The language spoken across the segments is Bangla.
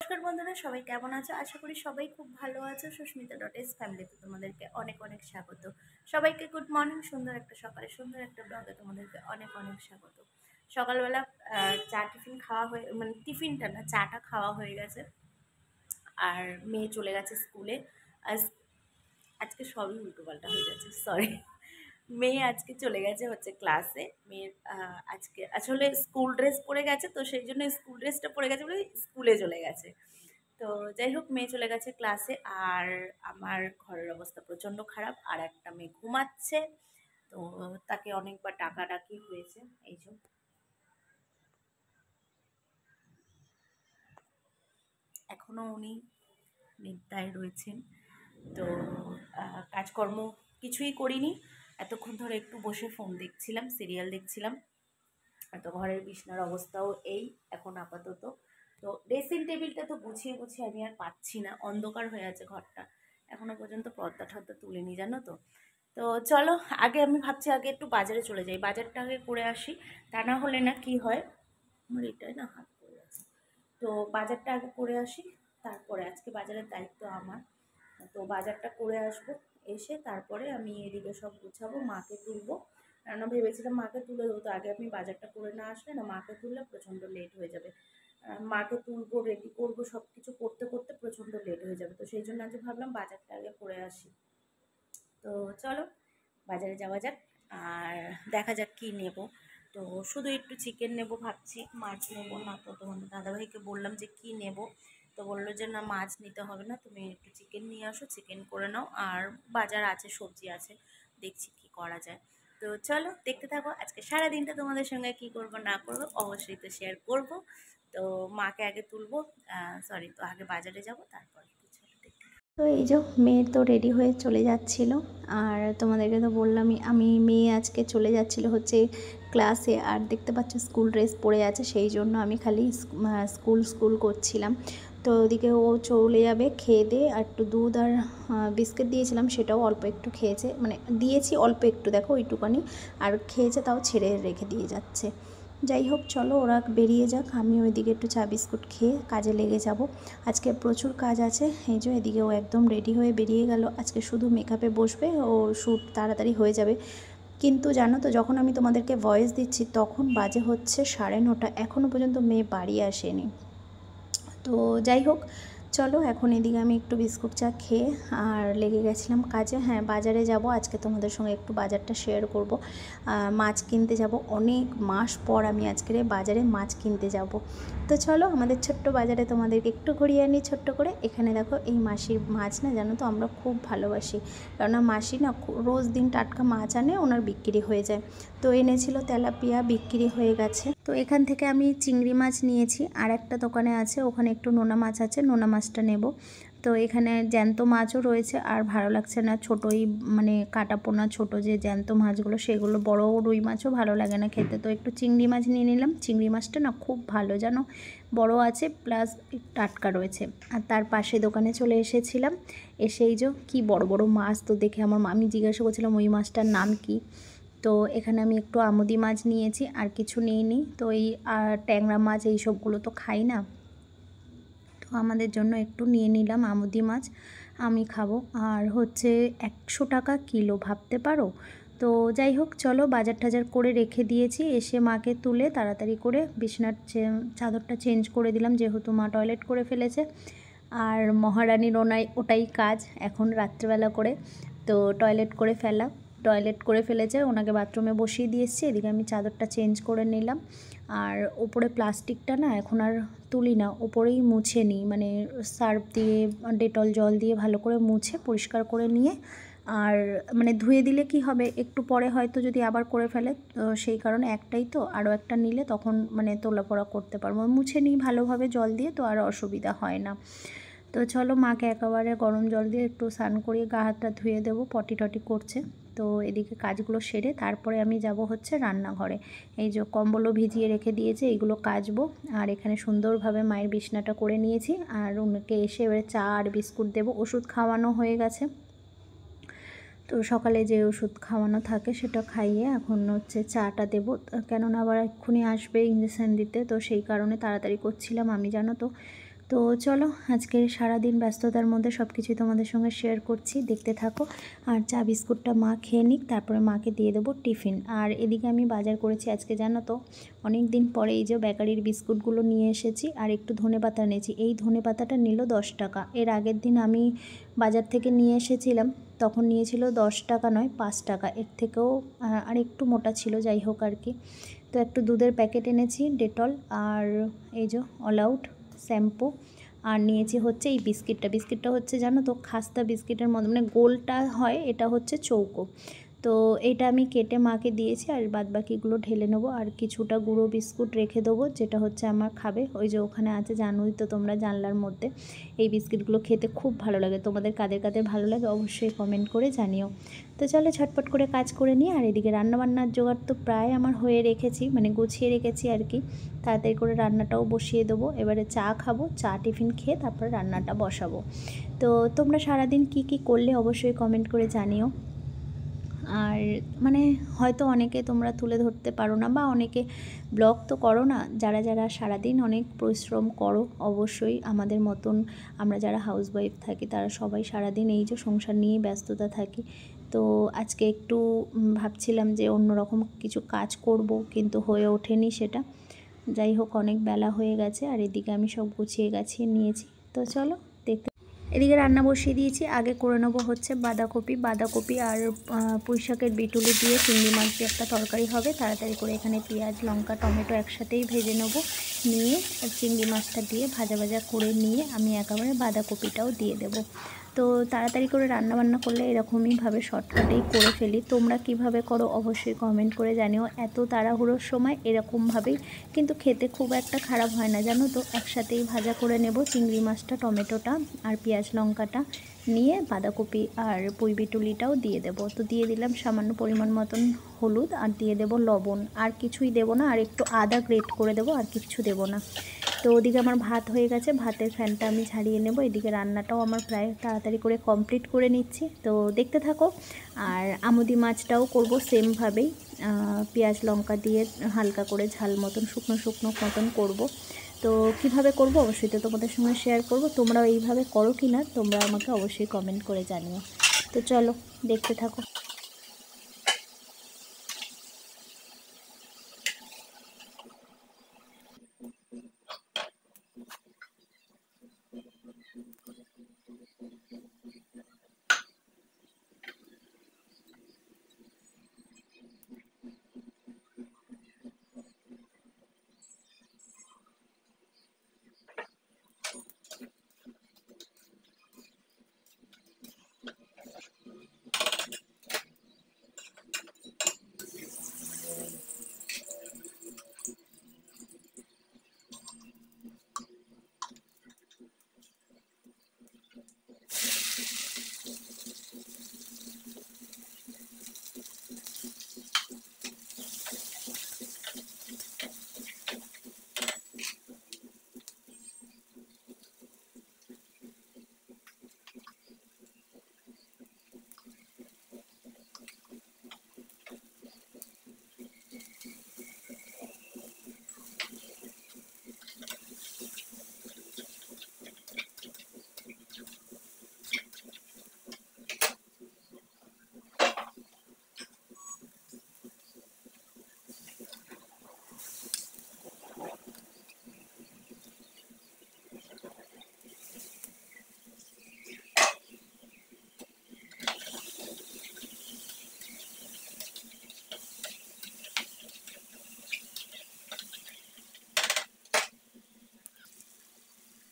নমস্কার বন্ধুরা, সবাই কেমন আছো? আশা করি সবাই খুব ভালো আছো। সুস্মিতা.s ফ্যামিলিতে তোমাদেরকে অনেক অনেক স্বাগত। সবাইকে গুড মর্নিং। সুন্দর একটা সকালে সুন্দর একটা ব্লগে তোমাদেরকে অনেক অনেক স্বাগত। সকালবেলা চা টিফিন খাওয়া হয়ে, মানে টিফিনটা না, চাটা খাওয়া হয়ে গেছে। আর মেয়ে চলে গেছে স্কুলে। আজ আজকে সবই উল্টোপাল্টা হয়ে যাচ্ছে, সরি। মেয়ে আজকে চলে গেছে হচ্ছে ক্লাসে। মেয়ের আজকে আসলে স্কুল ড্রেস পরে গেছে, তো সেই জন্য স্কুল ড্রেসটা পরে গেছে বলে স্কুলে চলে গেছে। তো যাই হোক, মেয়ে চলে গেছে ক্লাসে। আর আমার ঘরের অবস্থা প্রচণ্ড খারাপ, আর একটা মেয়ে ঘুমাচ্ছে। তো তাকে অনেকবার ডাকাডাকি হয়েছে। এই জন্য এখনো উনি নিদ্রায় রয়েছেন। তো কাজকর্ম কিছুই করিনি। এতক্ষণ ধরে একটু বসে ফোন দেখছিলাম, সিরিয়াল দেখছিলাম। তো ঘরের বিছনার অবস্থাও এই এখন আপাতত। তো ড্রেসিং টেবিলটা তো গুছিয়ে গুছিয়ে আমি আর পাচ্ছি না, অন্ধকার হয়ে আছে ঘরটা। এখনো পর্যন্ত পর্দা টর্দা তুলিনি, জানো তো। তো চলো, আগে আমি ভাবছি আগে একটু বাজারে চলে যাই, বাজারটা আগে করে আসি। তা না হলে না কি হয়, আমার এটাই না হাত পড়ে আছে। তো বাজারটা আগে করে আসি, তারপরে আজকে বাজারের দায়িত্ব আমার। তো বাজারটা করে আসবো, এসে তারপরে আমি এদিকে সব গুছাবো, মাকে তুলবো। রান্না ভেবেছিলাম মাকে তুলে দেবো, তো আগে আমি বাজারটা করে না আসলে না, মাকে তুললে প্রচণ্ড লেট হয়ে যাবে। মাকে তুলবো, রেডি করবো, সব কিছু করতে করতে প্রচণ্ড লেট হয়ে যাবে। তো সেই জন্য আজ ভাবলাম বাজারটা আগে করে আসি। তো চলো বাজারে যাওয়া যাক, আর দেখা যাক কী নেব। তো শুধু একটু চিকেন নেব ভাবছি, মাছ নেব না। তো তোমাদের দাদাভাইকে বললাম যে কি নেব, তো বললো যে না, মাছ নিতে হবে না, তুমি একটু চিকেন নিয়ে আসো, চিকেন করে নাও। আর বাজার আছে, সবজি আছে, দেখছি কি করা যায়। তো চলো দেখতে থাকো আজকে সারাদিনটা তোমাদের সঙ্গে কি করব না করব অবশ্যই তো শেয়ার করব। তো মাকে আগে তুলবো, সরি, তো আগে বাজারে যাব, তারপর চলো দেখতে। তো এই যে মেয়ে তো রেডি হয়ে চলে যাচ্ছিল। আর তোমাদেরকে তো বললামই, আমি মেয়ে আজকে চলে যাচ্ছিল হচ্ছে ক্লাসে। আর দেখতে পাচ্ছ স্কুল ড্রেস পরে আছে, সেই জন্য আমি খালি স্কুল স্কুল করছিলাম। তো ওদিকে ও চলে যাবে, খেয়ে দিয়ে আর একটু দুধ আর বিস্কিট দিয়েছিলাম, সেটাও অল্প একটু খেয়েছে, মানে দিয়েছি অল্প একটু, দেখো ওইটুকানি। আর খেয়েছে, তাও ছেড়ে রেখে দিয়ে যাচ্ছে। যাই হোক, চলো ওরা বেরিয়ে যাক, আমি ওইদিকে একটু চা বিস্কুট খেয়ে কাজে লেগে যাব। আজকে প্রচুর কাজ আছে। এই যে এদিকে ও একদম রেডি হয়ে বেরিয়ে গেল, আজকে শুধু মেকআপে বসবে, ও শ্যুট তাড়াতাড়ি হয়ে যাবে। কিন্তু জানো তো, যখন আমি তোমাদেরকে ভয়েস দিচ্ছি তখন বাজে হচ্ছে 9:30, এখনও পর্যন্ত মেয়ে বাড়ি আসেনি। তো যাই হোক, চলো এখন এদিকে আমি একটু বিস্কুট চা খেয়ে আর লেগে গেছিলাম কাজে। হ্যাঁ, বাজারে যাব আজকে, তোমাদের সঙ্গে একটু বাজারটা শেয়ার করব। মাছ কিনতে যাব, অনেক মাস পর আমি আজকের বাজারে মাছ কিনতে যাব। তো চলো আমাদের ছোট্ট বাজারে তোমাদেরকে একটু ঘুরিয়ে আনি ছোট্ট করে। এখানে দেখো, এই মাসির মাছ না, জানো তো আমরা খুব ভালোবাসি, কেননা মাসি না রোজ দিন টাটকা মাছ আনে, ওনার বিক্রি হয়ে যায়। তো এনেছিল তেলাপিয়া, বিক্রি হয়ে গেছে। তো এখান থেকে আমি চিংড়ি মাছ নিয়েছি, আর একটা দোকানে আছে, ওখানে একটু নোনা মাছ আছে, নোনা মাছটা নেব। তো এখানে জ্যান্ত মাছও রয়েছে, আর ভালো লাগছে না ছোটোই, মানে কাটা পোনা ছোটো যে জ্যান্ত মাছগুলো, সেগুলো, বড় রুই মাছও ভালো লাগে না খেতে। তো একটু চিংড়ি মাছ নিয়ে নিলাম। চিংড়ি মাছটা না খুব ভালো, জানো, বড় আছে প্লাস টাটকা রয়েছে। আর তার পাশে দোকানে চলে এসেছিলাম, এসেই যে কী বড় বড় মাছ, তো দেখে আমার আমি জিজ্ঞাসা করছিলাম ওই মাছটার নাম কি। তো এখানে আমি একটু আমুদি মাছ নিয়েছি, আর কিছু নিইনি। তো এই ট্যাংরা মাছ এই সবগুলো তো খাই না, তো আমাদের জন্য একটু নিয়ে নিলাম আমুদি মাছ, আমি খাবো। আর হচ্ছে 100 টাকা কিলো, ভাবতে পারো। তো যাই হোক, চলো বাজার টাজার করে রেখে দিয়েছি, এসে মাকে তুলে তাড়াতাড়ি করে বিছানার চাদরটা চেঞ্জ করে দিলাম, যেহেতু মা টয়লেট করে ফেলেছে। আর মহারানীর ওটাই কাজ এখন রাত্রেবেলা করে, তো টয়লেট করে ফেলেছে, ওনাকে বাথরুমে বসিয়ে দিয়ে এসেছি। এদিকে আমি চাদরটা চেঞ্জ করে নিলাম। আর ওপরে প্লাস্টিকটা না এখন আর তুলি না, ওপরেই মুছে নিই, মানে সার্ফ দিয়ে ডেটল জল দিয়ে ভালো করে মুছে পরিষ্কার করে নিয়ে, আর মানে ধুয়ে দিলে কি হবে, একটু পরে হয়তো যদি আবার করে ফেলে, তো সেই কারণে একটাই তো, আরও একটা নিলে তখন মানে তোলা পড়া করতে পারবো, মুছে নিই ভালোভাবে জল দিয়ে, তো আর অসুবিধা হয় না। তো চলো মাকে একেবারে গরম জল দিয়ে একটু স্নান করিয়ে গা হাতটা ধুয়ে দেবো, পটি টটি করছে। তো এদিকে কাজগুলো সেরে তারপরে আমি যাব হচ্ছে রান্নাঘরে। এই যে কম্বলও ভিজিয়ে রেখে দিয়েছে, এইগুলো কাচবো। আর এখানে সুন্দরভাবে মায়ের বিছনাটা করে নিয়েছি, আর ওনাকে এসে এবারে চা আর বিস্কুট দেবো। ওষুধ খাওয়ানো হয়ে গেছে, তো সকালে যে ওষুধ খাওয়ানো থাকে সেটা খাইয়ে এখন হচ্ছে চাটা দেবো, কেননা আবার এক্ষুনি আসবে ইঞ্জেকশান দিতে, তো সেই কারণে তাড়াতাড়ি করছিলাম আমি, জানো তো। তো তো চলো আজকের সারাদিন ব্যস্ততার মধ্যে সব কিছুই তোমাদের সঙ্গে শেয়ার করছি, দেখতে থাকো। আর চা বিস্কুটটা মা খেয়ে নিক, তারপরে মাকে দিয়ে দেবো টিফিন। আর এদিকে আমি বাজার করেছি আজকে, জানো তো অনেক দিন পরে এই যে বেকারির বিস্কুটগুলো নিয়ে এসেছি, আর একটু ধনেপাতা নিয়েছি। এই ধনেপাতাটা নিল 10 টাকা। এর আগের দিন আমি বাজার থেকে নিয়ে এসেছিলাম, তখন নিয়েছিল 10 টাকা নয় 5 টাকা, এর থেকেও আর একটু মোটা ছিল, যাই হোক আর কি। তো একটু দুধের প্যাকেট এনেছি, ডেটল, আর এই যে অল আউট শ্যাম্পু, আর নিয়েছি হচ্ছে এই বিস্কিটটা হচ্ছে জানো তো খাস্তা বিস্কিটের মতো, মানে গোলটা হয়, এটা হচ্ছে চৌকো। তো এটা আমি কেটে মাকে দিয়েছি, আর বাদবাকিগুলো ঢেলে নেবো। আর কিছুটা গুঁড়ো বিস্কুট রেখে দেবো, যেটা হচ্ছে আমার খাবে, ওই যে ওখানে আছে, জানোই তো তোমরা জানলার মধ্যে। এই বিস্কিটগুলো খেতে খুব ভালো লাগে, তোমাদের কাদের কাদের ভালো লাগে অবশ্যই কমেন্ট করে জানিও। তো চলো ঝটপট করে কাজ করে নিই। আর এদিকে রান্নাবান্নার জোগাড় তো প্রায় আমার হয়ে রেখেছি, মানে গুছিয়ে রেখেছি আর কি। তাড়াতাড়ি করে রান্নাটাও বসিয়ে দেবো। এবারে চা খাবো, চা টিফিন খেয়ে তারপরে রান্নাটা বসাবো। তো তোমরা সারাদিন কি কি করলে অবশ্যই কমেন্ট করে জানিও। আর মানে হয়তো অনেকে তোমরা তুলে ধরতে পারো না, বা অনেকে ব্লগ তো করো না, যারা যারা সারাদিন অনেক পরিশ্রম করো, অবশ্যই আমাদের মতন আমরা যারা হাউসওয়াইফ থাকি তারা সবাই সারাদিন এই যে সংসার নিয়ে ব্যস্ততা থাকি। তো আজকে একটু ভাবছিলাম যে অন্যরকম কিছু কাজ করব, কিন্তু হয়ে ওঠেনি সেটা। যাই হোক, অনেক বেলা হয়ে গেছে, আর এদিকে আমি সব গুছিয়ে গাছিয়ে নিয়েছি। তো চলো দেখতে। এদিকে রান্না বসিয়ে দিয়েছি, আগে করে নেবো হচ্ছে বাঁধাকপি আর পুঁই শাকের বিটুলি দিয়ে চিংড়ি মাছ দিয়ে একটা তরকারি হবে। তাড়াতাড়ি করে এখানে পেঁয়াজ লঙ্কা টমেটো একসাথেই ভেজে নেবো, নিয়ে চিংড়ি মাছটা দিয়ে ভাজা ভাজা করে নিয়ে আমি একেবারে বাঁধাকপিটাও দিয়ে দেবো। তো তাড়াতাড়ি করে রান্নাবান্না করলে এরকমইভাবে শর্টকাটেই করে ফেলি। তোমরা কিভাবে করো অবশ্যই কমেন্ট করে জানিও। এত তাড়াহুড়োর সময় এরকমভাবেই কিন্তু খেতে খুব একটা খারাপ হয় না, জানো তো। একসাথেই ভাজা করে নেব চিংড়ি মাছটা, টমেটোটা আর পেঁয়াজ লঙ্কাটা, নিয়ে বাঁধাকপি আর পুঁই বিটুলিটাও দিয়ে দেব। তো দিয়ে দিলাম সামান্য পরিমাণ মতন হলুদ, আর দিয়ে দেব লবণ, আর কিছুই দেব না। আর একটু আদা গ্রেট করে দেব, আর কিছু দেব না। তো ওদিকে আমার ভাত হয়ে গেছে, ভাতের ফ্যানটা আমি ঝাড়িয়ে নেব। এদিকে রান্নাটাও আমার প্রায় তাড়াতাড়ি করে কমপ্লিট করে নিচ্ছি, তো দেখতে থাকো। আর আমুদি মাছটাও করব সেমভাবেই, পেঁয়াজ লঙ্কা দিয়ে হালকা করে ঝাল মতন শুকনো শুকনো মতন করব। তো কিভাবে করব অবশ্যই তো তোমাদের সঙ্গে শেয়ার করব। তোমরাও এইভাবে করো কি না তোমরা আমাকে অবশ্যই কমেন্ট করে জানিও। তো চলো দেখতে থাকো।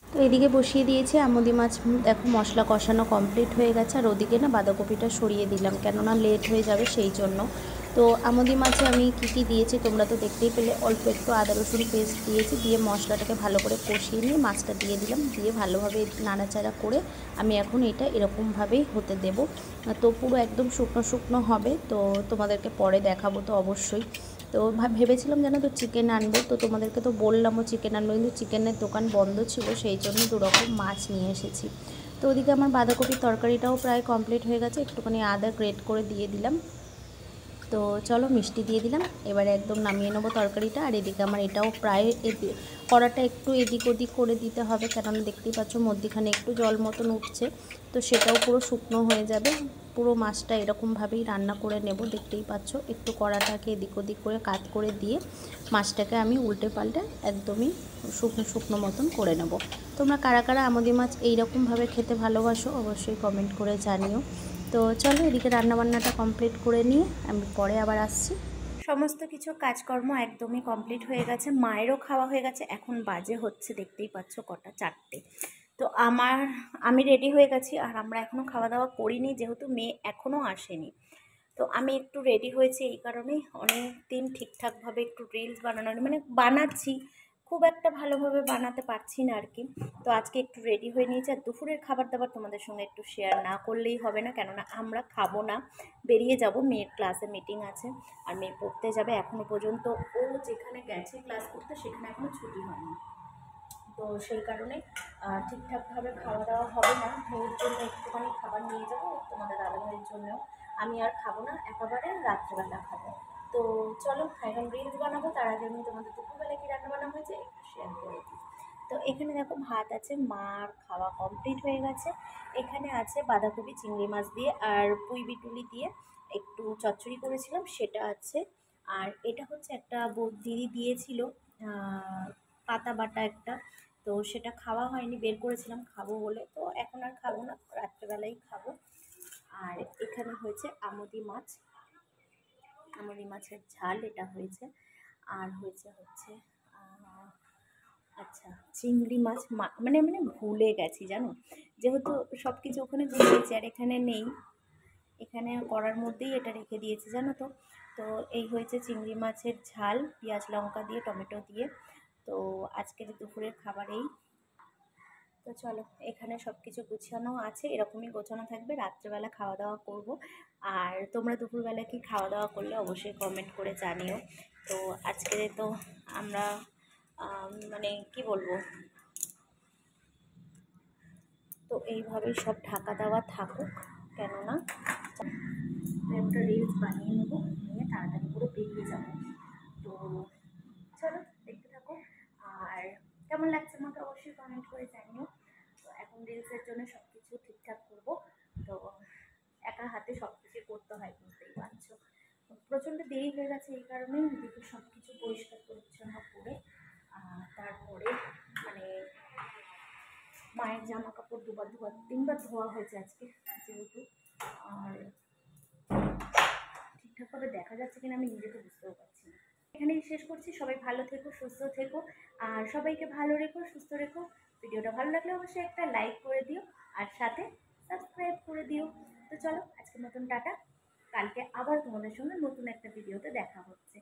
তো এদিকে বসিয়ে দিয়েছি আমুদি মাছ, দেখো মশলা কষানো কমপ্লিট হয়ে গেছে। আর ওদিকে না বাঁধাকপিটা সরিয়ে দিলাম, কেননা লেট হয়ে যাবে সেই জন্য। তো আমুদি মাছে আমি কি দিয়েছি তোমরা তো দেখতেই পেলে। অল্প একটু আদা রসুন পেস্ট দিয়েছি, দিয়ে মশলাটাকে ভালো করে কষিয়ে নিয়ে মাছটা দিয়ে দিলাম, দিয়ে ভালোভাবে নাড়াচাড়া করে আমি এখন এটা এরকমভাবেই হতে দেব। তো পুরো একদম শুকনো শুকনো হবে, তো তোমাদেরকে পরে দেখাবো তো অবশ্যই। তো ভেবেছিলাম যেন তো চিকেন আনবো, তো তোমাদেরকে তো বললামও চিকেন আনবো, কিন্তু চিকেনের দোকান বন্ধ ছিল, সেই জন্য 2 রকম মাছ নিয়ে এসেছি। তো ওদিকে আমার বাঁধাকপির তরকারিটাও প্রায় কমপ্লিট হয়ে গেছে, একটুখানি আদা গ্রেট করে দিয়ে দিলাম। তো চলো মিষ্টি দিয়ে দিলাম, এবারে একদম নামিয়ে নেবো তরকারিটা। আর এদিকে আমার এটাও প্রায় কড়াটা একটু এদিক ওদিক করে দিতে হবে, কেননা দেখতেই পাচ্ছ মধ্যিখানে একটু জল মতন উঠছে, তো সেটাও পুরো শুকনো হয়ে যাবে। পুরো মাছটা এরকমভাবেই রান্না করে নেব, দেখতেই পাচ্ছ। একটু কড়াটাকে এদিক ওদিক করে কাত করে দিয়ে মাছটাকে আমি উল্টে পাল্টে একদমই শুকনো শুকনো মতন করে নেব। তোমরা কারা কারা আমুদি মাছ এইরকমভাবে খেতে ভালোবাসো অবশ্যই কমেন্ট করে জানিও। তো চলো এদিকে রান্নাবান্নাটা কমপ্লিট করে নিয়ে আমি পরে আবার আসছি। সমস্ত কিছু কাজকর্ম একদমই কমপ্লিট হয়ে গেছে, মায়েরও খাওয়া হয়ে গেছে। এখন বাজে হচ্ছে দেখতেই পাচ্ছ কটা, 4টে। তো আমি রেডি হয়ে গেছি, আর আমরা এখনও খাওয়া দাওয়া করিনি যেহেতু মেয়ে এখনও আসেনি। তো আমি একটু রেডি হয়েছি এই কারণেই, অনেক দিন ঠিকঠাকভাবে একটু রিলস বানানোর মানে বানাচ্ছি, খুব একটা ভালোভাবে বানাতে পারছি না আর কি। তো আজকে একটু রেডি হয়ে নিয়েছি। আর দুপুরের খাবার দাবার তোমাদের সঙ্গে একটু শেয়ার না করলেই হবে না, কেননা আমরা খাবো না, বেরিয়ে যাব। মেয়ের ক্লাসে মিটিং আছে, আর মেয়ে পড়তে যাবে। এখনও পর্যন্ত ও যেখানে গেছে ক্লাস করতে সেখানে এখনও ছুটি হয়নি। তো সেই কারণে ঠিকঠাকভাবে খাওয়া দাওয়া হবে না। মেয়ের জন্য একটুখানি খাবার নিয়ে যাবো, তোমাদের দাদাভাইয়ের জন্যও। আমি আর খাবো না, একেবারে রাত্রেবেলা খাবো। তো চলো এখন রিলস বানাবো, তার আগে আমি তোমাদের দুপুরবেলা কী রান্না বান্না হয়েছে একটু শেয়ার করে দিই। তো এখানে দেখো ভাত আছে, মার খাওয়া কমপ্লিট হয়ে গেছে। এখানে আছে বাঁধাকপি চিংড়ি মাছ দিয়ে আর পুঁই বিটুলি দিয়ে একটু চচ্চড়ি করেছিলাম, সেটা আছে। আর এটা হচ্ছে একটা দিদি দিয়েছিল পাতা বাটা একটা, তো সেটা খাওয়া হয়নি, বের করেছিলাম খাবো বলে, তো এখন আর খাবো না, রাত্রেবেলাই খাবো। আর এখানে হয়েছে আমুদি মাছের ঝাল, এটা হয়েছে। আর হচ্ছে আচ্ছা, চিংড়ি মাছ মানে মানে ভুলে গেছি জানো, যেহেতু সব কিছু ওখানে ভুলে গেছি আর এখানে নেই, এখানে করার মধ্যেই এটা রেখে দিয়েছি জানো তো। তো এই হয়েছে চিংড়ি মাছের ঝাল, পেঁয়াজ লঙ্কা দিয়ে টমেটো দিয়ে। তো আজকের দুপুরের খাবার এই। তো চলো এখানে সব কিছু গুছানো আছে, এরকমই গোছানো থাকবে, রাত্রেবেলা খাওয়া দাওয়া করব। আর তোমরা দুপুরবেলা কি খাওয়া দাওয়া করলে অবশ্যই কমেন্ট করে জানিও। তো আজকে তো আমরা মানে কি বলবো, তো এইভাবেই সব ঢাকা দেওয়া থাকুক, কেননা একটা রিলস বানিয়ে নেবো, নিয়ে তাড়াতাড়ি করে বেরিয়ে যাবো। তো চলো দেখতে থাকো, আর কেমন লাগছে আমাকে অবশ্যই কমেন্ট করে জানিও। তো এখন রিলসের জন্য সব কিছু ঠিকঠাক করবো, তো একা হাতে সব কিছু করতে হয়, বুঝতেই পারছো। প্রচণ্ড দেরি হয়ে গেছে এই কারণেই দেখি সব কিছু পরিষ্কার পরিচ্ছন্ন করে তারপরে মানে মায়ের জামা কাপড় তিনবার ধোয়া হয়েছে আজকে যেহেতু। আর ঠিকঠাকভাবে দেখা যাচ্ছে কিনা আমি নিজেকে বুঝতেও পারছি না। এখানেই শেষ করছি, সবাই ভালো থেকো, সুস্থ থেকো, আর সবাইকে ভালো রেখো, সুস্থ রেখো। ভিডিওটা ভালো লাগলে অবশ্যই একটা লাইক করে দিও, আর সাথে সাবস্ক্রাইব করে দিও। তো চলো আজকের মতন টাটা, কালকে আবার তোমাদের সঙ্গে নতুন একটা ভিডিওতে দেখা হচ্ছে।